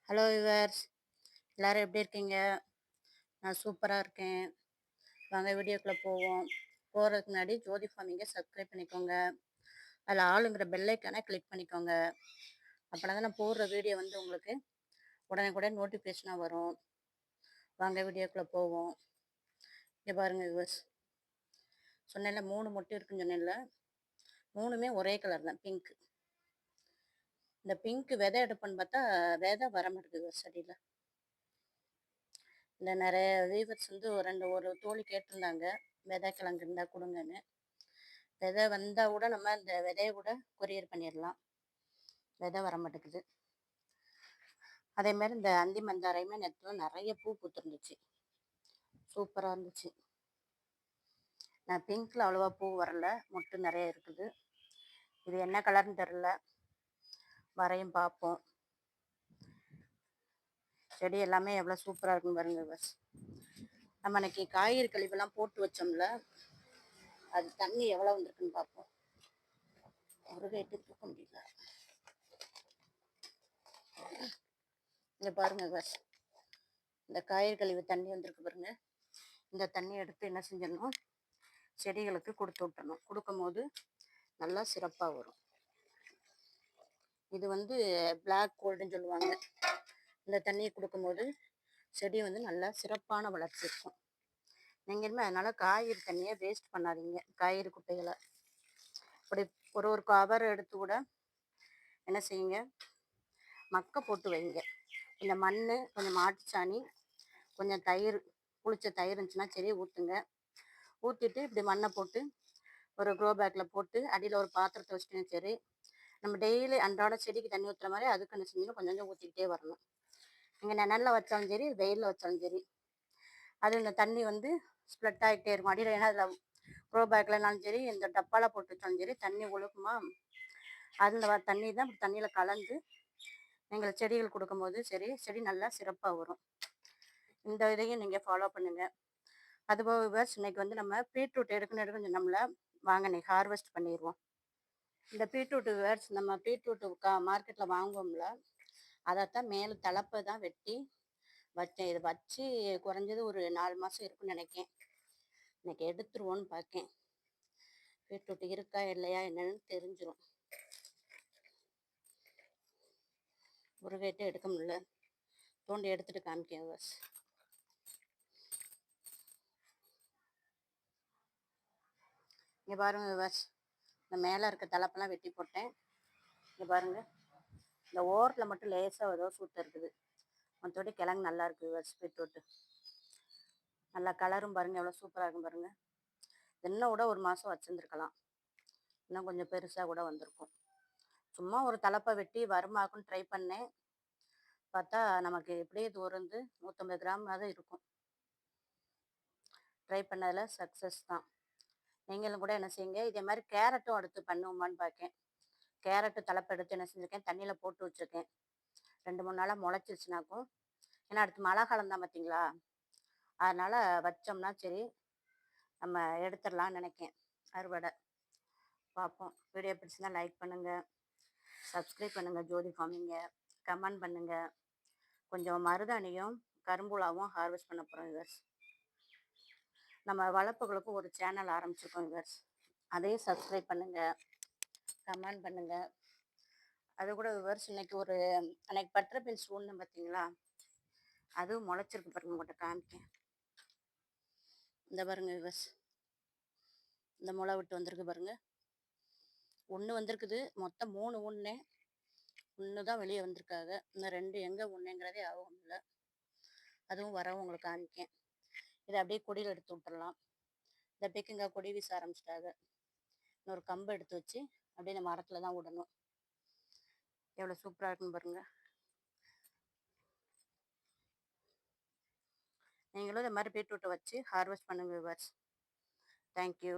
Hello viewers, எல்லாரும் எப்படி இருக்கீங்க? நான் சூப்பராக இருக்கேன். வாங்க வீடியோக்குள்ளே போவோம். போகிறதுக்கு முன்னாடி ஜோதி ஃபார்மிங்கை சப்ஸ்கிரைப் பண்ணிக்கோங்க. அதில் ஆளுங்கிற பெல்லைக்கான கிளிக் பண்ணிக்கோங்க. அப்படின்னா தான் நான் போடுற வீடியோ வந்து உங்களுக்கு உடனுக்குடன் நோட்டிஃபிகேஷனாக வரும். வாங்க வீடியோக்குள்ளே போவோம். இங்கே பாருங்கள் விவர்ஸ், சொன்னேன்ல 3 மொட்டை இருக்குன்னு சொன்னேன்ல, 3மே ஒரே கலர் தான், பிங்க். இந்த பிங்க் விதை எடுப்பேன்னு பார்த்தா விதை வர மாட்டேங்குது செடியில். இந்த நிறைய வீவர்ஸ் வந்து ஒரு தோழி கேட்டிருந்தாங்க, விதை கிழங்கு இருந்தால் கொடுங்கன்னு. விதை வந்தால் கூட நம்ம இந்த விதையை கூட கொரியர் பண்ணிடலாம். விதை வர மாட்டேங்குது. அதே மாதிரி இந்த அந்தி மந்தாரையுமே நேரத்தில் நிறைய பூ பூத்துருந்துச்சு, சூப்பராக இருந்துச்சு. நான் பிங்க்கில் அவ்வளோவா பூ வரல, மொட்டு நிறைய இருக்குது. இது என்ன கலர்னு தெரில, வரையும் பார்ப்போம். செடி எல்லாமே எவ்வளோ சூப்பராக இருக்குன்னு பாருங்க பஸ். நம்ம அன்னைக்கு காய்கறி கழிவுலாம் போட்டு வச்சோம்ல, அது தண்ணி எவ்வளோ வந்திருக்குன்னு பார்ப்போம். ஒரு கேட்டு தூக்க முடியல. இங்கே பாருங்க பஸ், இந்த காய்கறி கழிவு தண்ணி வந்திருக்கு பாருங்க. இந்த தண்ணி எடுத்து என்ன செஞ்சிடணும், செடிகளுக்கு கொடுத்து விட்டுறணும். கொடுக்கும் போது நல்லா சிறப்பாக வரும். இது வந்து பிளாக் கோல்டுன்னு சொல்லுவாங்க. இந்த தண்ணியை கொடுக்கும்போது செடி வந்து நல்லா சிறப்பான வளர்ச்சி இருக்கும். நீங்களுமே அதனால் காய்கறி தண்ணியை வேஸ்ட் பண்ணாதீங்க. காய்கறி குப்பைகளை அப்படி ஒரு கவர் எடுத்து கூட என்ன செய்யுங்க, மக்க போட்டு வைங்க. இந்த மண், கொஞ்சம் மாட்டுச்சாணி, கொஞ்சம் தயிர், புளிச்ச தயிர் இருந்துச்சுன்னா சரி ஊற்றுங்க. ஊற்றிட்டு இப்படி மண்ணை போட்டு ஒரு க்ரோ பேக்கில் போட்டு அடியில் ஒரு பாத்திரத்தை வச்சுட்டேன் சரி. நம்ம டெய்லி அன்றாட செடிக்கு தண்ணி ஊற்றுற மாதிரி அதுக்கு என்ன செஞ்சு கொஞ்சம் கொஞ்சம் ஊற்றிக்கிட்டே வரணும். நீங்கள் நிழலில் வச்சாலும் சரி, வெயிலில் வச்சாலும் சரி, அது இந்த தண்ணி வந்து ஸ்ப்ரெட் ஆகிட்டே இருக்கும் அடியில். ஏன்னா அதில் க்ரோ பேக்லனாலும் சரி, இந்த டப்பாவில் போட்டு வச்சாலும் சரி, தண்ணி ஒழுக்குமா, அதில் தண்ணி தான் தண்ணியில் கலந்து நீங்கள் செடிகள் கொடுக்கும்போது சரி, செடி நல்லா சிறப்பாக வரும். இந்த இதையும் நீங்கள் ஃபாலோ பண்ணுங்கள். அதுபோக விவர்ஸ், இன்னைக்கு வந்து நம்ம பீட்ரூட் எடுக்கணும்னு சொன்னோம்ல, வாங்க இன்னைக்கு ஹார்வெஸ்ட் பண்ணிடுவோம். இந்த பீட்ரூட் விவர்ஸ், நம்ம பீட்ரூட்டு மார்க்கெட்டில் வாங்குவோம்ல, அதைத்தான் மேலே தலப்பை தான் வெட்டி வச்சேன். இது வச்சு குறைஞ்சது ஒரு 4 மாதம் இருக்குன்னு நினைக்கேன். இன்னைக்கு எடுத்துருவோன்னு பார்க்கேன். பீட்ரூட் இருக்கா இல்லையா என்னன்னு தெரிஞ்சிடும். ஒரு கேட்டு எடுக்க முடியல, தோண்டி எடுத்துட்டு காமிக்கேன் விவர்ஸ். இங்கே பாருங்கள் விவர்ஸ், இந்த மேலே இருக்க தலைப்பெல்லாம் வெட்டி போட்டேன். இங்கே பாருங்கள், இந்த ஓரத்தில் மட்டும் லேசாக ஏதோ சூட்டை இருக்குது. மற்றபடி கிழங்கு நல்லா இருக்குது விவர்ஸ். பீட்ரூட்டு நல்லா கலரும் பாருங்கள் எவ்வளோ சூப்பராக இருக்கும் பாருங்கள். இன்னும் கூட ஒரு மாதம் வச்சுருந்துருக்கலாம், இன்னும் கொஞ்சம் பெருசாக கூட வந்திருக்கும். சும்மா ஒரு தலைப்பை வெட்டி வருமாக்குன்னு ட்ரை பண்ணேன். பார்த்தா நமக்கு எப்படியே தூரந்து 150 கிராம் தான் இருக்கும். ட்ரை பண்ணதில் சக்ஸஸ் தான். நீங்களும் கூட என்ன செய்யுங்க, இதே மாதிரி கேரட்டும் அடுத்து பண்ணுவோமான்னு பார்க்கேன். கேரட்டு தலைப்பை எடுத்து என்ன செஞ்சுருக்கேன், தண்ணியில் போட்டு வச்சுருக்கேன். 2-3 நாளாக முளைச்சிருச்சுனாக்கும். ஏன்னா அடுத்து மழை காலம் தான் பார்த்தீங்களா, அதனால் வச்சோம்னா சரி நம்ம எடுத்துடலான்னு நினைக்கேன். அறுவடை பார்ப்போம். வீடியோ பிடிச்சிருந்தா லைக் பண்ணுங்கள், சப்ஸ்கிரைப் பண்ணுங்கள் ஜோதி ஃபார்மிங்கை, கமெண்ட் பண்ணுங்கள். கொஞ்சம் மருதாணியும் கரும்புலாவும் ஹார்வெஸ்ட் பண்ண போகிறோம் விவர்ஸ். நம்ம வளர்ப்புகளுக்கும் ஒரு சேனல் ஆரம்பிச்சிருக்கோம் விவர்ஸ், அதையும் சப்ஸ்கிரைப் பண்ணுங்கள், கமெண்ட் பண்ணுங்கள். அது கூட விவர்ஸ், இன்னைக்கு அன்னைக்கு பட்டர் பீன்ஸ் ஊன்னு பார்த்தீங்களா, அதுவும் முளைச்சிருக்கு பாருங்க. உங்கள்கிட்ட காமிக்கேன். இந்த பாருங்க விவர்ஸ், இந்த முளை விட்டு வந்திருக்கு பாருங்க. ஒன்று வந்திருக்குது, மொத்தம் 3 ஒன்று. ஒன்று தான் வெளியே வந்திருக்காங்க. இன்னும் 2 எங்கே ஒன்றுங்கிறதே ஆகும் இல்லை. அதுவும் வரவும் உங்களுக்கு காமிக்கேன். இதை அப்படியே கொடியில் எடுத்து விட்டுறலாம். இந்த பீக்கங்காய் கொடி வீச ஆரம்பிச்சிட்டாங்க. இன்னொரு கம்பு எடுத்து வச்சு அப்படியே இந்த மரத்தில் தான் விடணும். எவ்வளோ சூப்பராக இருக்குன்னு பாருங்க. நீங்களும் இந்த மாதிரி பீட்ரூட்டை வச்சு ஹார்வெஸ்ட் பண்ணுங்க விவர்ஸ். தேங்க்யூ.